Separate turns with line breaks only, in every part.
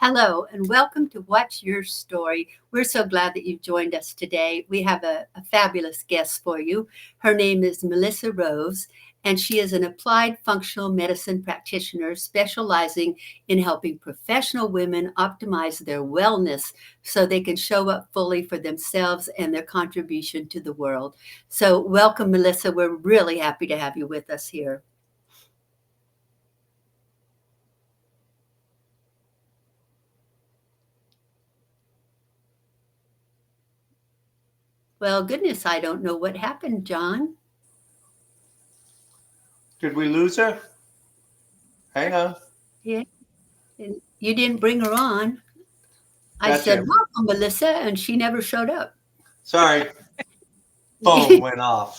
Hello, and welcome to What's Your Story. We're so glad that you've joined us today. We have a fabulous guest for you. Her name is Melissa Rose, and she is an applied functional medicine practitioner specializing in helping professional women optimize their wellness so they can show up fully for themselves and their contribution to the world. So, welcome, Melissa. We're really happy to have you with us here. Well, goodness, I don't know what happened, John.
Did we lose her? Hang on.
Yeah, and you didn't bring her on. I said,
Gotcha.
welcome, Melissa, and she never showed up.
Sorry, phone went off.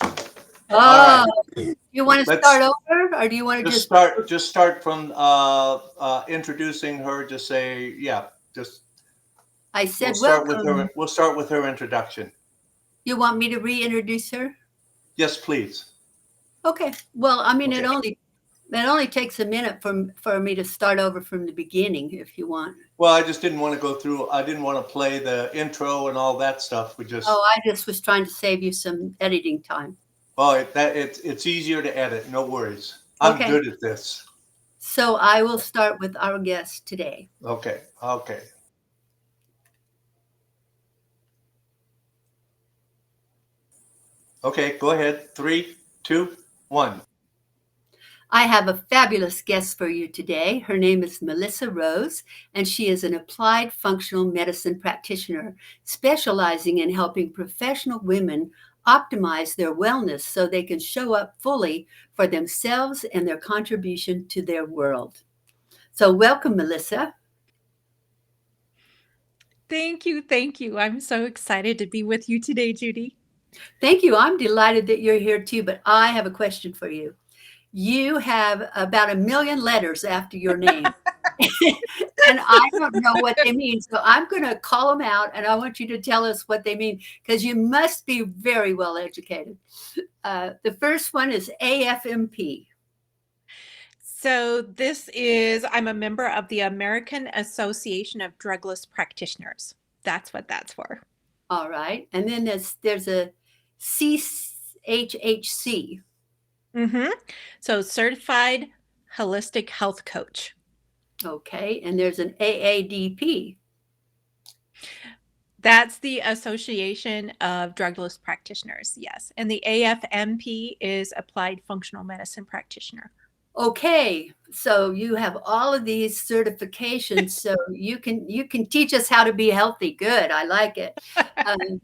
All
Oh,
right.
you want to start
Let's
over, or do you want to
just
just?
start from introducing her. Just say, yeah. Just
I
we'll
said,
start with
welcome.
her. We'll start with her introduction.
You want me to reintroduce her?
Yes, please.
Okay. Well, I mean,
Okay.
it only takes a minute for me to start over from the beginning, if you want.
Well, I just didn't want to go through. I didn't want to play the intro and all that stuff. We
Oh,
just
I just was trying to save you some editing time.
well, it's easier to edit. No worries. I'm
Okay.
good at this.
So I will start with our guest today.
Okay. Okay. Okay. Go ahead. 3, 2, 1.
I have a fabulous guest for you today. Her name is Melissa Rose, and she is an applied functional medicine practitioner specializing in helping professional women optimize their wellness so they can show up fully for themselves and their contribution to their world. So, welcome, Melissa.
Thank you. Thank you. I'm so excited to be with you today, Judy.
Thank you. I'm delighted that you're here too, but I have a question for you. You have about 1 million letters after your name. And I don't know what they mean. So I'm going to call them out and I want you to tell us what they mean because you must be very well educated. The first one is AFMP.
So, I'm a member of the American Association of Drugless Practitioners. That's what that's for.
All right. And then there's a CHHC.
Mm-hmm. So, Certified Holistic Health Coach.
Okay. And there's an AADP.
That's the Association of Drugless Practitioners, yes. And the AFMP is Applied Functional Medicine Practitioner.
Okay, so you have all of these certifications, so you can teach us how to be healthy. Good, I like it. Um,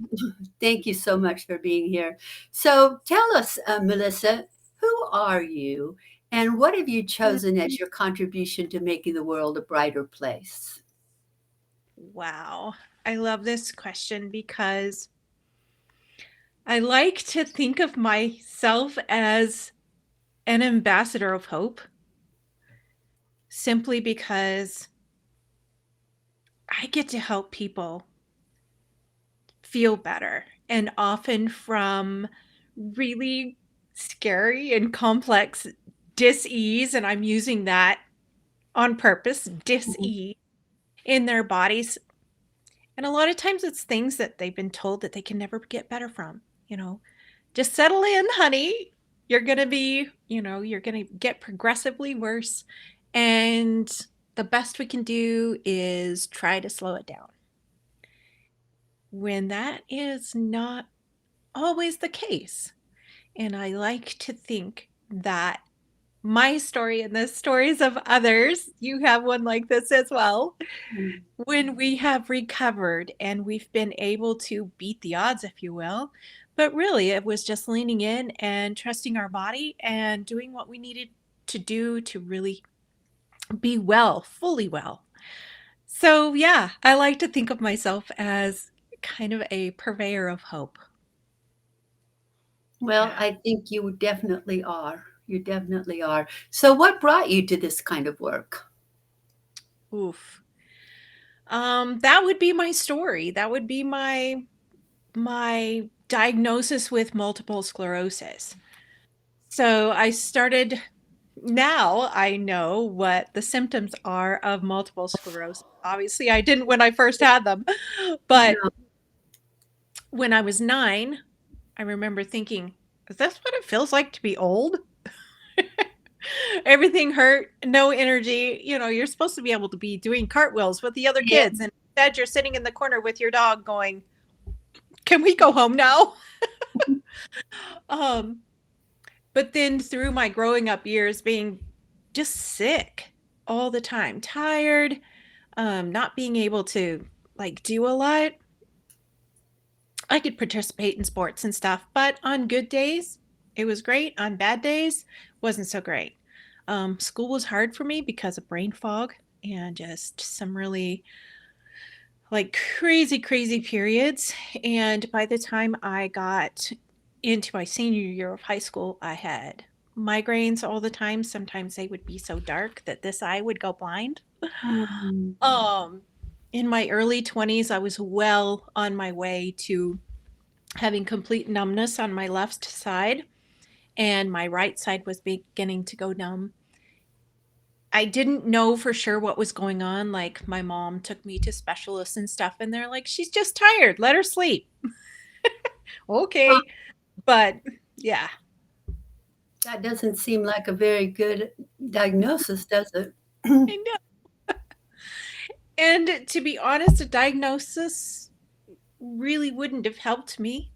thank you so much for being here. So tell us, Melissa, who are you, and what have you chosen as your contribution to making the world a brighter place?
Wow. I love this question because I like to think of myself as an ambassador of hope simply because I get to help people feel better and often from really scary and complex dis-ease, and I'm using that on purpose,
Mhm.
dis-ease in their bodies. And a lot of times it's things that they've been told that they can never get better from, just settle in, honey. You're going to be, you're going to get progressively worse. And the best we can do is try to slow it down. When that is not always the case. And I like to think that my story and the stories of others, you have one like this as well,
Mm.
when we have recovered and we've been able to beat the odds, if you will. But really, it was just leaning in and trusting our body and doing what we needed to do to really be well, fully well. So, yeah, I like to think of myself as kind of a purveyor of hope.
Well,
Yeah.
I think you definitely are. You definitely are. So, what brought you to this kind of work?
Oof. That would be my story. That would be my diagnosis with multiple sclerosis. So I started Now I know what the symptoms are of multiple sclerosis. Obviously, I didn't when I first had them, but
No.
when I was 9, I remember thinking, is this what it feels like to be old? Everything hurt, no energy. You're supposed to be able to be doing cartwheels with the other
Yeah.
kids, and instead you're sitting in the corner with your dog going, can we go home now? Um, but then through my growing up years being just sick all the time, tired, not being able to like do a lot, I could participate in sports and stuff, but on good days, it was great. On bad days, wasn't so great. School was hard for me because of brain fog and just some really like crazy, crazy periods. And by the time I got into my senior year of high school, I had migraines all the time. Sometimes they would be so dark that this eye would go blind.
Mm.
Um, in my early 20s, I was well on my way to having complete numbness on my left side, and my right side was beginning to go numb. I didn't know for sure what was going on. Like, my mom took me to specialists and stuff, and they're like, she's just tired. Let her sleep.
Well,
Okay. But yeah,
that doesn't seem like a very good diagnosis, does it?
I know. And to be honest, a diagnosis really wouldn't have helped me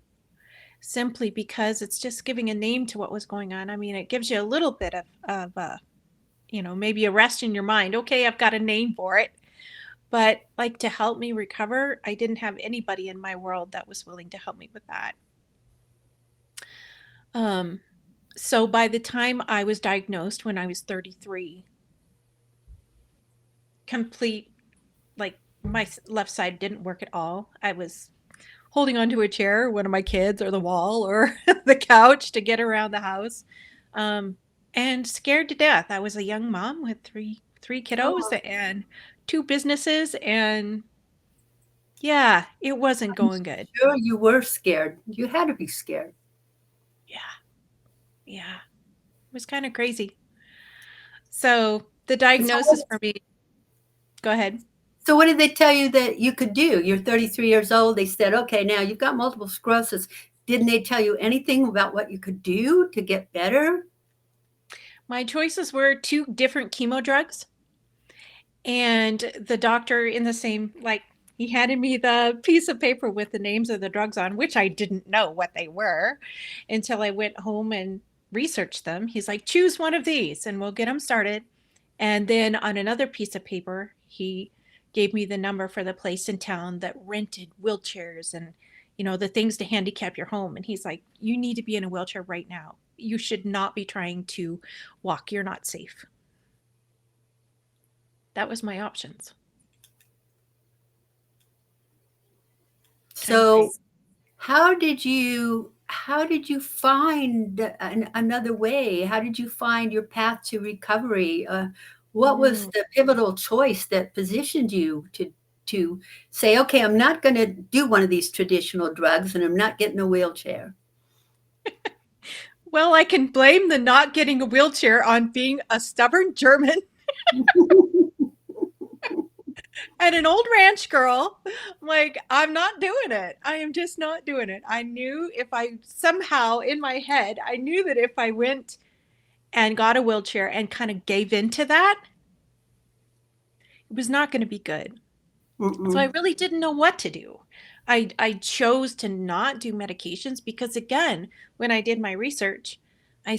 simply because it's just giving a name to what was going on. I mean, it gives you a little bit of maybe a rest in your mind. Okay, I've got a name for it. But like to help me recover, I didn't have anybody in my world that was willing to help me with that. Um, so by the time I was diagnosed when I was 33, complete, like my left side didn't work at all. I was holding onto a chair, one of my kids, or the wall, or the couch to get around the house, um, and scared to death. I was a young mom with three kiddos
Oh,
and two businesses, and yeah, it wasn't
I'm
going good.
sure you were scared. You had to be scared.
Yeah, yeah, it was kind of crazy. So the
And
diagnosis for me, go ahead.
so what did they tell you that you could do? You're 33 years old. They said, okay, now you've got multiple sclerosis. Didn't they tell you anything about what you could do to get better?
My choices were two different chemo drugs, and the doctor in the same, like, he handed me the piece of paper with the names of the drugs on, which I didn't know what they were until I went home and researched them. He's like, choose one of these and we'll get them started. And then on another piece of paper, he gave me the number for the place in town that rented wheelchairs and, the things to handicap your home. And he's like, you need to be in a wheelchair right now. You should not be trying to walk. You're not safe. That was my options. Kind of
So
crazy.
how did you find another way? How did you find your path to recovery? What was
Mm.
the pivotal choice that positioned you to say, okay, I'm not going to do one of these traditional drugs, and I'm not getting a wheelchair?
Well, I can blame the not getting a wheelchair on being a stubborn German and an old ranch girl. Like, I'm not doing it. I am just not doing it. I knew if I somehow in my head, I knew that if I went and got a wheelchair and kind of gave into that, it was not going to be good. So I
Mm-mm.
really didn't know what to do. I chose to not do medications because, again, when I did my research, I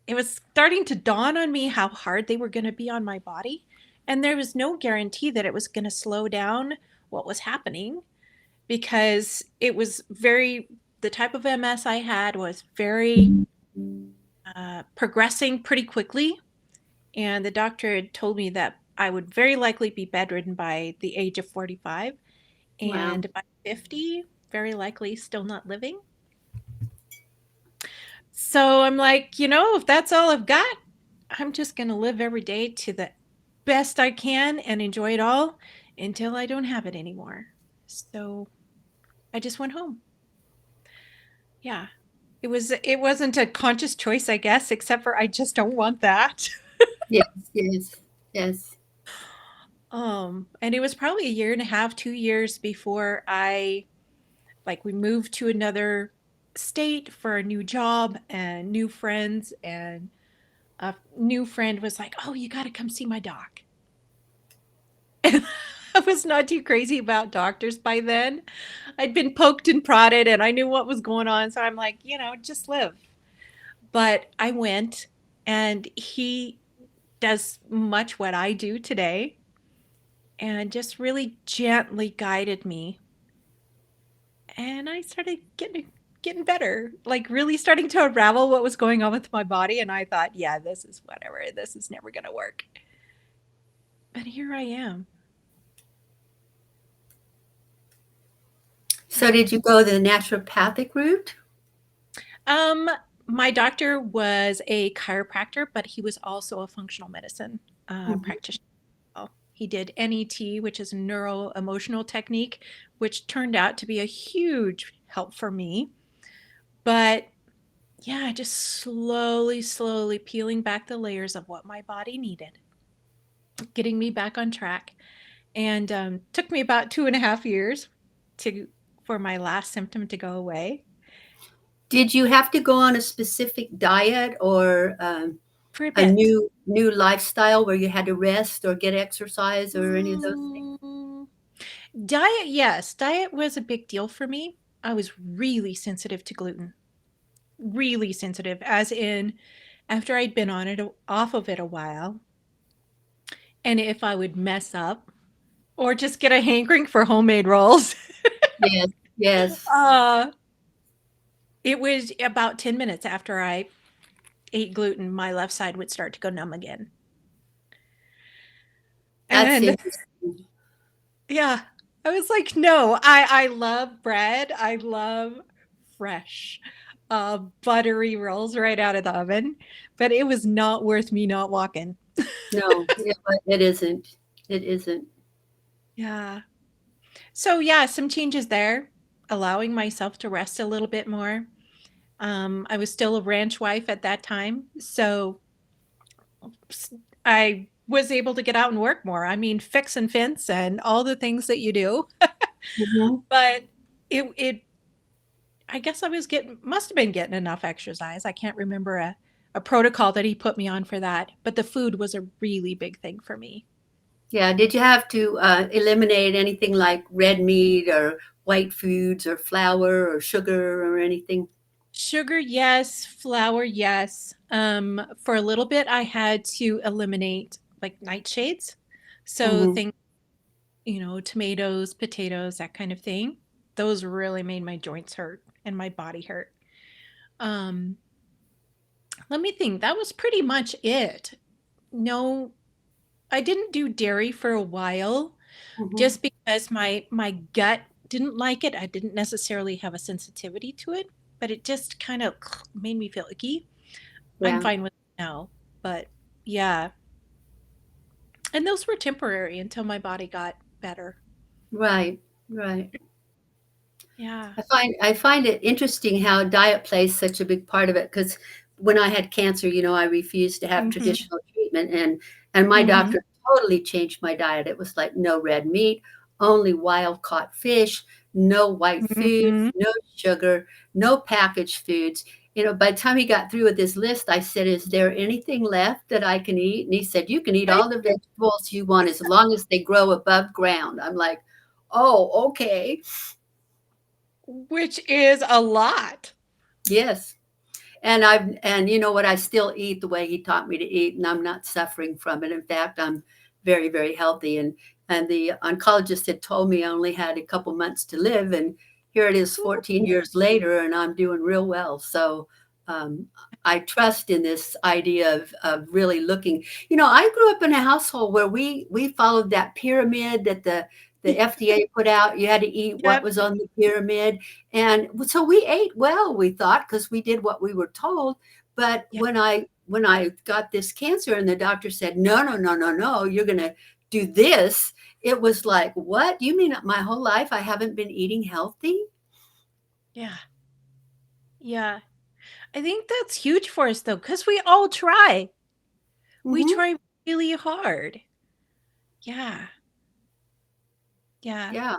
it was starting to dawn on me how hard they were going to be on my body. And there was no guarantee that it was going to slow down what was happening because it was the type of MS I had was very progressing pretty quickly. And the doctor had told me that I would very likely be bedridden by the age of 45,
Wow.
and by 50, very likely still not living. So I'm like, if that's all I've got, I'm just going to live every day to the best I can and enjoy it all until I don't have it anymore. So I just went home. Yeah. It wasn't a conscious choice, I guess, except for I just don't want that.
Yes, yes, yes.
And it was probably a year and a half, 2 years before we moved to another state for a new job and new friends, and a new friend was like, "Oh, you got to come see my doc." And I was not too crazy about doctors by then. I'd been poked and prodded and I knew what was going on, so I'm like, just live. But I went, and he does much what I do today and just really gently guided me, and I started getting better, like really starting to unravel what was going on with my body. And I thought, yeah, this is whatever. This is never going to work. But here I am.
So did you go the naturopathic route?
Um, my doctor was a chiropractor, but he was also a functional medicine
Mhm.
practitioner. He did NET, which is neuro emotional technique, which turned out to be a huge help for me. But yeah, just slowly, slowly peeling back the layers of what my body needed, getting me back on track. And took me about 2.5 years to for my last symptom to go away.
Did you have to go on a specific diet or
For a
a
bit.
new lifestyle where you had to rest or get exercise or any of those things?
Mm, Diet, yes. Diet was a big deal for me. I was really sensitive to gluten. Really sensitive, as in after I'd been on it off of it a while, and if I would mess up or just get a hankering for homemade rolls,
Yes, yes.
uh, it was about 10 minutes after I ate gluten, my left side would start to go numb again.
That's
And
interesting.
yeah, I was like, no, I love bread. I love fresh, buttery rolls right out of the oven, but it was not worth me not walking.
No, it isn't. It isn't.
Yeah. So yeah, some changes there, allowing myself to rest a little bit more. I was still a ranch wife at that time, so I was able to get out and work more. I mean, fix and fence and all the things that you do.
Mhm.
But it I guess I was getting must have been getting enough exercise. I can't remember a protocol that he put me on for that, but the food was a really big thing for me.
Yeah, did you have to eliminate anything like red meat or white foods or flour or sugar or anything?
Sugar, yes. Flour, yes. For a little bit, I had to eliminate like nightshades. So
Hmm.
things, tomatoes, potatoes, that kind of thing. Those really made my joints hurt and my body hurt. Um, Let me think. That was pretty much it. No, I didn't do dairy for a while
Hmm.
just because my gut didn't like it. I didn't necessarily have a sensitivity to it, but it just kind of made me feel icky. I'm
Yeah,
fine with it now, but yeah. And those were temporary until my body got better.
right, right.
Yeah.
I find it interesting how diet plays such a big part of it because when I had cancer, I refused to have
Mhm.
traditional treatment, and my
Mhm.
doctor totally changed my diet. It was like no red meat, only wild caught fish, no white foods,
Mhm.
no sugar, no packaged foods. By the time he got through with his list, I said, "Is there anything left that I can eat?" And he said, "You can eat
Right?
all the vegetables you want as long as they grow above ground." I'm like, "Oh, okay."
Which is a lot.
Yes. And you know what? I still eat the way he taught me to eat, and I'm not suffering from it. In fact, I'm very, very healthy. And the oncologist had told me I only had a couple months to live, and here it is 14 years later, and I'm doing real well. So um, I trust in this idea of really looking. I grew up in a household where we followed that pyramid that the FDA put out. You had to eat what
Yep.
was on the pyramid, and so we ate well, we thought, because we did what we were told. But
Yep.
when I got this cancer and the doctor said, no, no, no, no, no, you're going to do this, it was like, what? You mean my whole life I haven't been eating healthy?
Yeah. Yeah. I think that's huge for us though, because we all try. We
Hmm.
try really hard. Yeah. Yeah.
Yeah.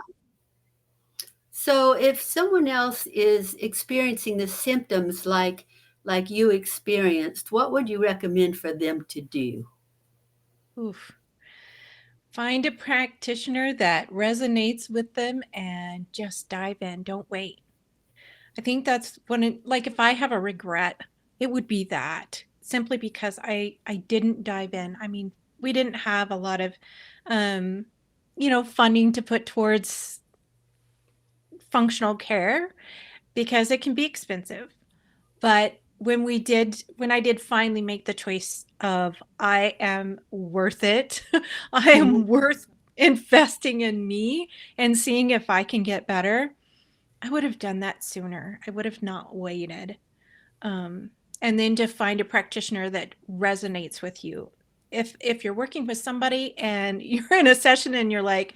So if someone else is experiencing the symptoms like you experienced, what would you recommend for them to do?
Oof. Find a practitioner that resonates with them and just dive in. Don't wait. I think that's when like if I have a regret, it would be that simply because I didn't dive in. I mean, we didn't have a lot of um funding to put towards functional care because it can be expensive. But when I did finally make the choice of I am worth it, I
Mhm.
am worth investing in me and seeing if I can get better, I would have done that sooner. I would have not waited. Um, and then to find a practitioner that resonates with you. If you're working with somebody and you're in a session and you're like,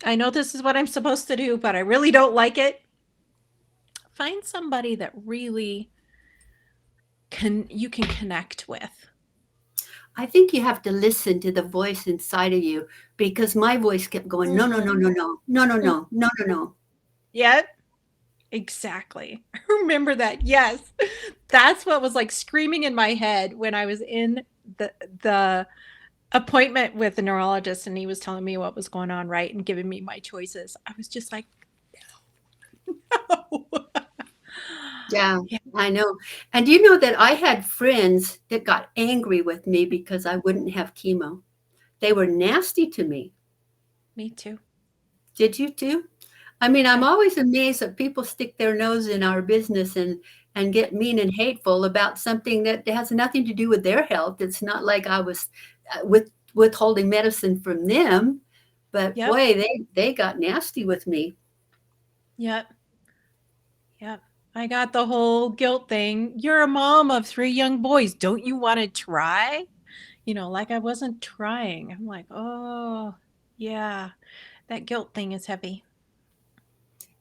I know this is what I'm supposed to do, but I really don't like it, find somebody that really you can connect with.
I think you have to listen to the voice inside of you because my voice kept going, no, no,
Mm,
no, no, no, no, no,
mm.
no, no, no, no.
Yep, exactly. I remember that. Yes. That's what was like screaming in my head when I was in the appointment with the neurologist and he was telling me what was going on, right, and giving me my choices. I was just like, no.
Yeah,
Yeah,
I know. And you know that I had friends that got angry with me because I wouldn't have chemo. They were nasty to me.
me too.
Did you too? I mean, I'm
Yeah.
always amazed that people stick their nose in our business and get mean and hateful about something that has nothing to do with their health. It's not like I was withholding medicine from them, but
Yep.
boy, they got nasty with me.
Yep. Yep. I got the whole guilt thing. You're a mom of three young boys. Don't you want to try? Like I wasn't trying. I'm like, oh, yeah, that guilt thing is heavy.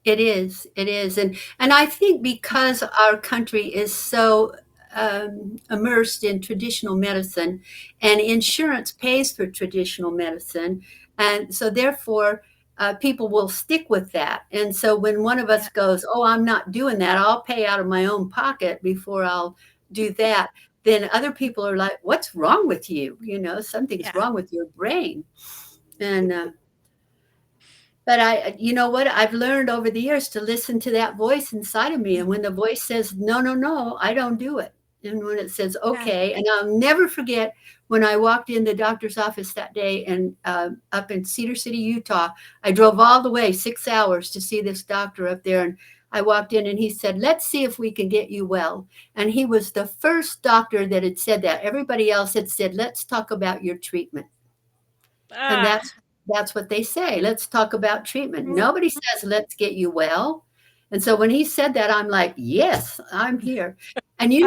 It is, and I think because our country is so immersed in traditional medicine, and insurance pays for traditional medicine, and so therefore people will stick with that. And so when one of
Yeah.
us goes, "Oh, I'm not doing that. I'll pay out of my own pocket before I'll do that," then other people are like, "What's wrong with you? Something's
Yeah.
wrong with your brain." And but you know what? I've learned over the years to listen to that voice inside of me. And when the voice says, no, no, no, I don't do it. And when it says,
Yeah.
okay, and I'll never forget when I walked in the doctor's office that day and up in Cedar City, Utah, I drove all the way 6 hours to see this doctor up there. And I walked in and he said, let's see if we can get you well. And he was the first doctor that had said that. Everybody else had said, let's talk about your treatment. And
Ah.
that's what they say. Let's talk about treatment.
Mm.
Nobody says, let's get you well. And so when he said that, I'm like, yes, I'm here. And he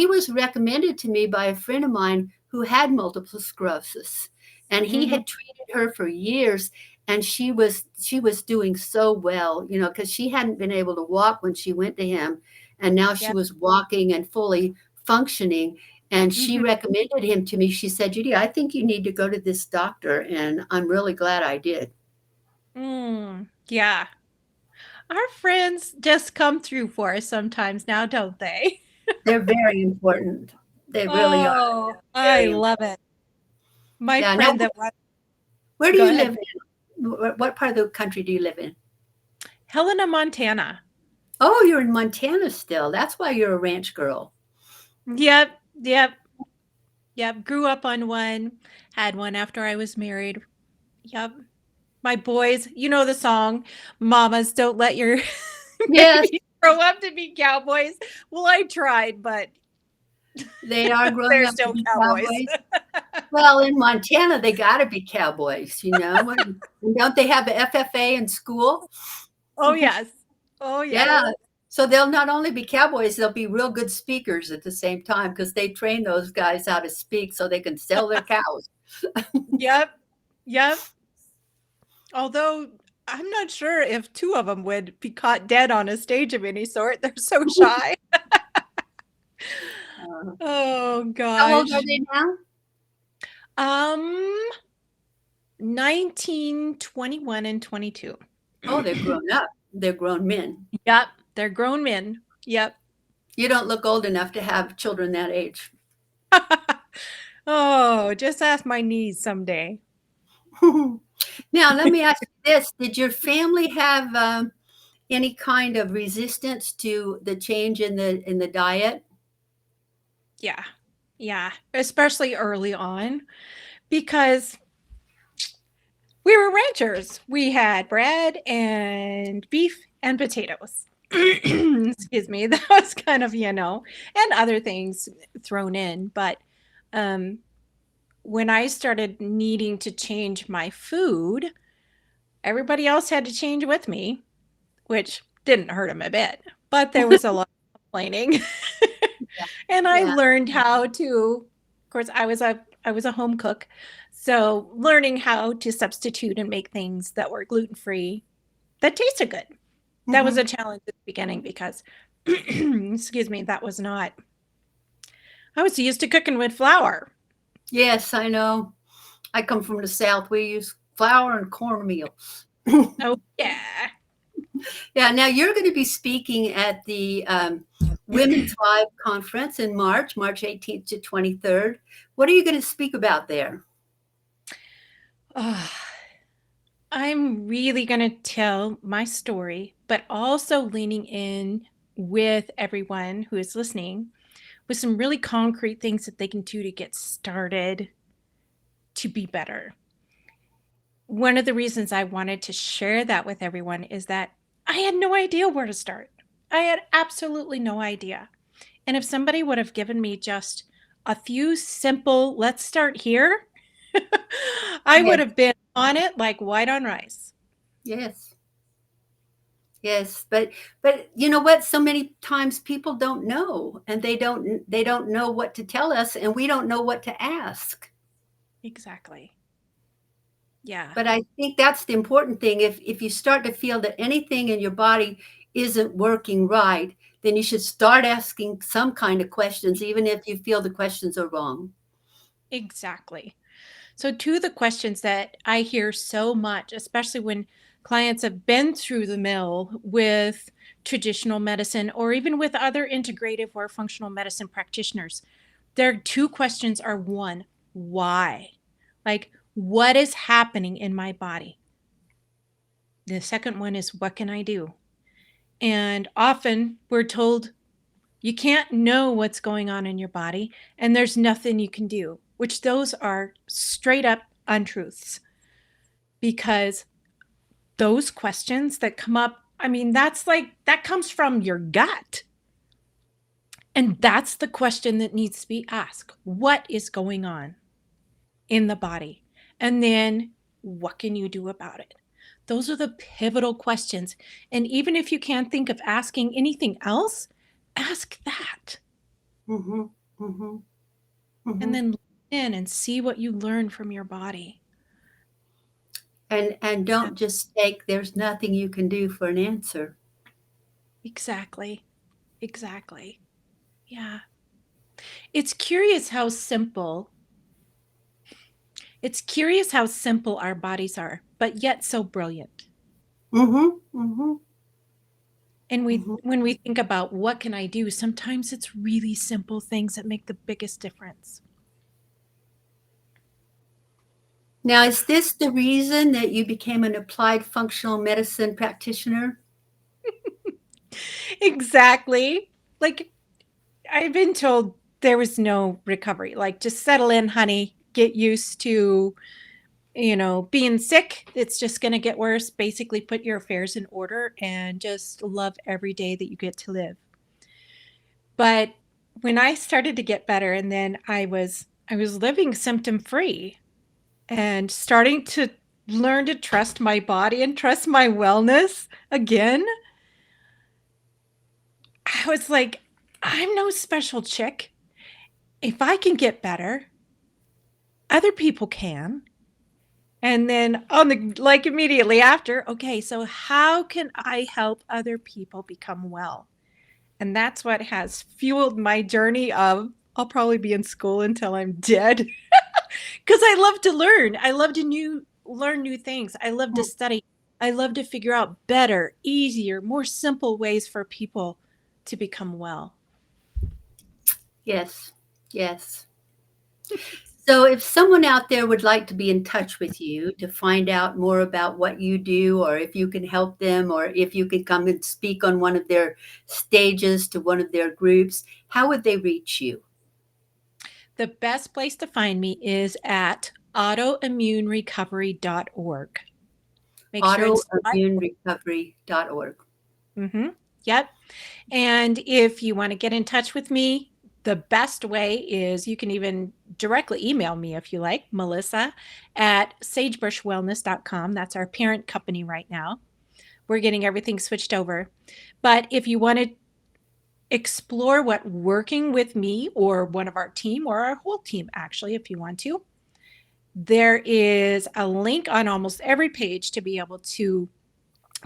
was recommended to me by a friend of mine who had multiple sclerosis. And he
Mhm.
had treated her for years. And she was doing so well, because she hadn't been able to walk when she went to him. And now she
Yep.
was walking and fully functioning. And she
Mhm.
recommended him to me. She said, Judy, I think you need to go to this doctor. And I'm really glad I did.
Yeah. Our friends just come through for us sometimes now, don't they?
They're very important. They really are
Oh, I
very
love
important.
it. My
Yeah. Now,
friend that was,
where do
go
you
ahead.
live in? What part of the country do you live in?
Helena, Montana.
Oh, you're in Montana still. That's why you're a ranch girl.
Yep. Yep. Yep. Grew up on one, had one after I was married. Yep. My boys, you know the song, Mamas Don't Let Your
Yes,
Babies Grow Up to Be Cowboys. Well, I tried, but
they are growing
they're
up to
still
be
cowboys.
cowboys. Well, in Montana, they got to be cowboys. And don't they have the FFA in school?
Oh, yes. Oh, yes.
Yeah. So they'll not only be cowboys, they'll be real good speakers at the same time because they train those guys how to speak so they can sell their cows.
Yep. Yep. Although I'm not sure if two of them would be caught dead on a stage of any sort. They're so shy.
Uh,
Oh
how old are
gosh.
they now?
Um, 19, 21, and 22.
Oh, they're grown up. They're grown men.
Yep, they're grown men. Yep.
You don't look old enough to have children that age.
Oh, just ask my niece someday.
Now, let me ask you this. Did your family have any kind of resistance to the change in the diet?
Yeah. Yeah, especially early on because we were ranchers. We had bread and beef and potatoes. Excuse me. That was kind of, and other things thrown in. But um, when I started needing to change my food, everybody else had to change with me, which didn't hurt them a bit. But there was a lot of complaining. And I
Yeah.
learned how to, of course, I was a home cook. So learning how to substitute and make things that were gluten-free that tasted good. That was
Mhm.
a challenge at the beginning because, excuse me, that was not, I was used to cooking with flour.
Yes, I know. I come from the South. We use flour and cornmeal.
Oh, yeah.
Yeah, now you're going to be speaking at the Women Thrive Conference in March 18th to 23rd. What are you going to speak about there?
Oh, I'm really going to tell my story, but also leaning in with everyone who is listening with some really concrete things that they can do to get started to be better. One of the reasons I wanted to share that with everyone is that I had no idea where to start. I had absolutely no idea. And if somebody would have given me just a few simple, let's start here, I would
Yes,
have been on it like white on rice.
yes, yes. But you know what? So many times people don't know, and they don't know what to tell us, and we don't know what to ask.
Exactly. Yeah,
But I think that's the important thing. If you start to feel that anything in your body isn't working right, then you should start asking some kind of questions, even if you feel the questions are wrong.
exactly. So, two of the questions that I hear so much, especially when clients have been through the mill with traditional medicine or even with other integrative or functional medicine practitioners, their two questions are one, why? Like, what is happening in my body? The second one is, what can I do? And often we're told you can't know what's going on in your body and there's nothing you can do, which those are straight up untruths because those questions that come up, I mean, that comes from your gut. And that's the question that needs to be asked. What is going on in the body? And then what can you do about it? Those are the pivotal questions. And even if you can't think of asking anything else, ask that.
Mhm, mhm,
And
mhm.
then listen in and see what you learn from your body.
And
Yeah,
don't just take there's nothing you can do for an answer.
exactly. Exactly. Yeah. It's curious how simple It's curious how simple our bodies are, but yet so brilliant.
Mhm, mhm,
And
mhm.
when we think about what can I do, sometimes it's really simple things that make the biggest difference.
Now, is this the reason that you became an applied functional medicine practitioner?
Exactly. Like I've been told there was no recovery. Like just settle in, honey, get used to, being sick. It's just going to get worse. Basically put your affairs in order and just love every day that you get to live. But when I started to get better and then I was living symptom free and starting to learn to trust my body and trust my wellness again, I was like, I'm no special chick. If I can get better, other people can. And then on the like immediately after, okay, so how can I help other people become well? And that's what has fueled my journey of I'll probably be in school until I'm dead because I love to learn. I love to learn new things. I love to study. I love to figure out better, easier, more simple ways for people to become well.
Yes. Yes. So, if someone out there would like to be in touch with you to find out more about what you do, or if you can help them, or if you can come and speak on one of their stages to one of their groups, how would they reach you?
The best place to find me is at autoimmunerecovery.org. Make sure it's
Autoimmunerecovery.org.
Yep. And if you want to get in touch with me, the best way is you can even directly email me if you like, Melissa at sagebushwellness.com. That's our parent company right now. We're getting everything switched over. But if you want to explore what working with me or one of our team or our whole team, actually, if you want to, there is a link on almost every page to be able to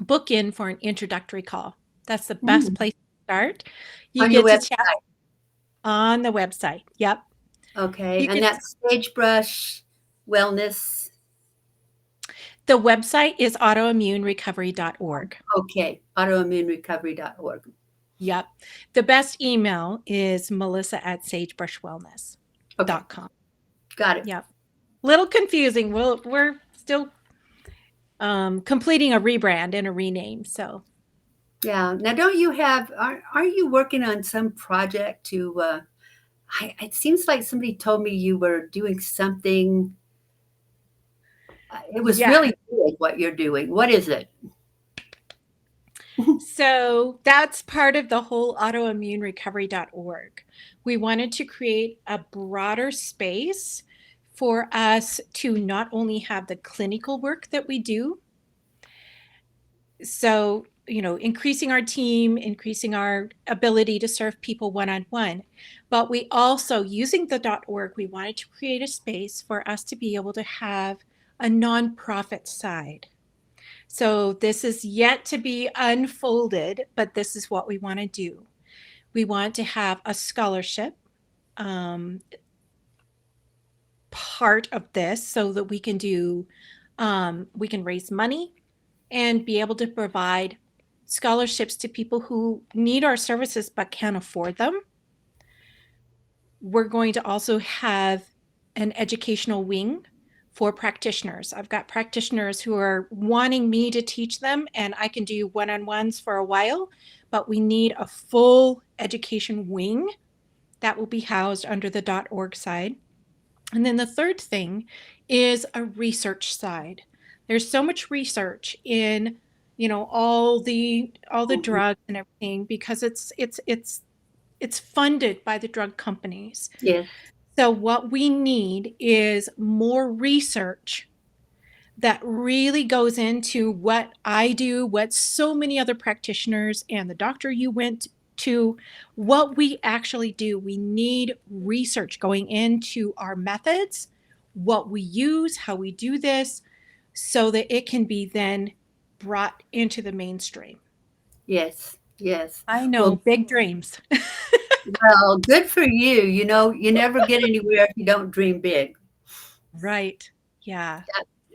book in for an introductory call. That's the best place to start. You
On your
get to
website.
chat on the website. Yep.
Okay.
You
And
get
that's Sagebrush Wellness.
the website is autoimmunerecovery.org.
Okay. Autoimmunerecovery.org.
Yep. The best email is melissa at sagebrushwellness.com.
Okay. Got it.
Yep. Little confusing. We're still completing a rebrand and a rename. So
Yeah. Now, don't you have, are you working on some project to, it seems like somebody told me you were doing something. It was
yeah.
really good what you're doing. What is it?
So that's part of the whole autoimmunerecovery.org. We wanted to create a broader space for us to not only have the clinical work that we do, so increasing our team, increasing our ability to serve people one-on-one, but we also, using the .org, we wanted to create a space for us to be able to have a nonprofit side. So this is yet to be unfolded, but this is what we want to do. We want to have a scholarship part of this so that we can we can raise money and be able to provide scholarships to people who need our services but can't afford them. We're going to also have an educational wing for practitioners. I've got practitioners who are wanting me to teach them, and I can do one-on-ones for a while, but we need a full education wing that will be housed under the .org side. And then the third thing is a research side. There's so much research in all the drugs and everything because it's funded by the drug companies.
Yes.
So what we need is more research that really goes into what I do, what so many other practitioners and the doctor you went to, what we actually do. We need research going into our methods, what we use, how we do this, so that it can be then brought into the mainstream.
Yes. Yes.
I know,
Well,
big dreams.
well, good for you. You never get anywhere if you don't dream big.
Right. Yeah.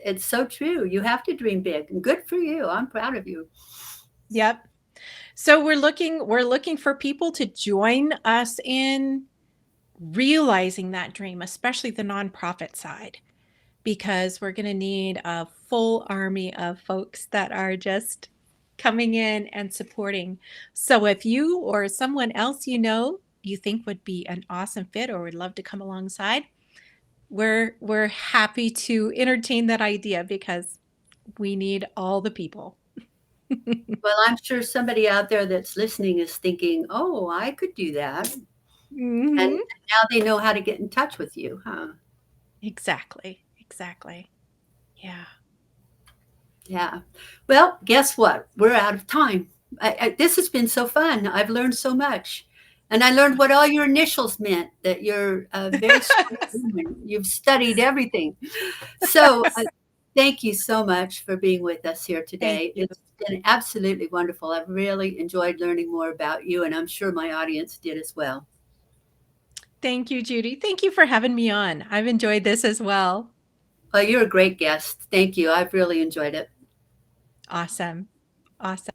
It's so true. You have to dream big. And good for you. I'm proud of you.
Yep. So we're looking for people to join us in realizing that dream, especially the nonprofit side, because we're going to need a full army of folks that are just coming in and supporting. So if you or someone else you think would be an awesome fit or would love to come alongside, we're happy to entertain that idea because we need all the people.
Well, I'm sure somebody out there that's listening is thinking, oh, I could do that.
Mm-hmm.
And now they know how to get in touch with you, huh?
Exactly. Yeah.
Yeah. Well, guess what? We're out of time. This has been so fun. I've learned so much. And I learned what all your initials meant, that you're a very smart woman. You've studied everything. So Thank you so much for being with us here
Thank
today.
you.
It's been absolutely wonderful. I've really enjoyed learning more about you, and I'm sure my audience did as well.
Thank you, Judy. Thank you for having me on. I've enjoyed this as well.
Well, you're a great guest. Thank you. I've really enjoyed it.
Awesome. Awesome.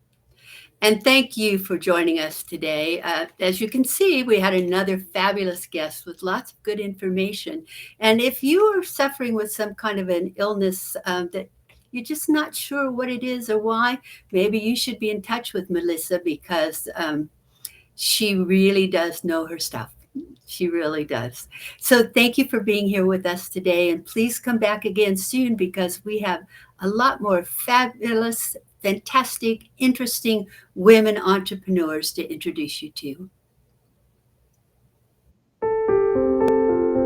And thank you for joining us today. As you can see, we had another fabulous guest with lots of good information. And if you are suffering with some kind of an illness that you're just not sure what it is or why, maybe you should be in touch with Melissa because she really does know her stuff. She really does. So thank you for being here with us today. And please come back again soon because we have a lot more fabulous, fantastic, interesting women entrepreneurs to introduce you to.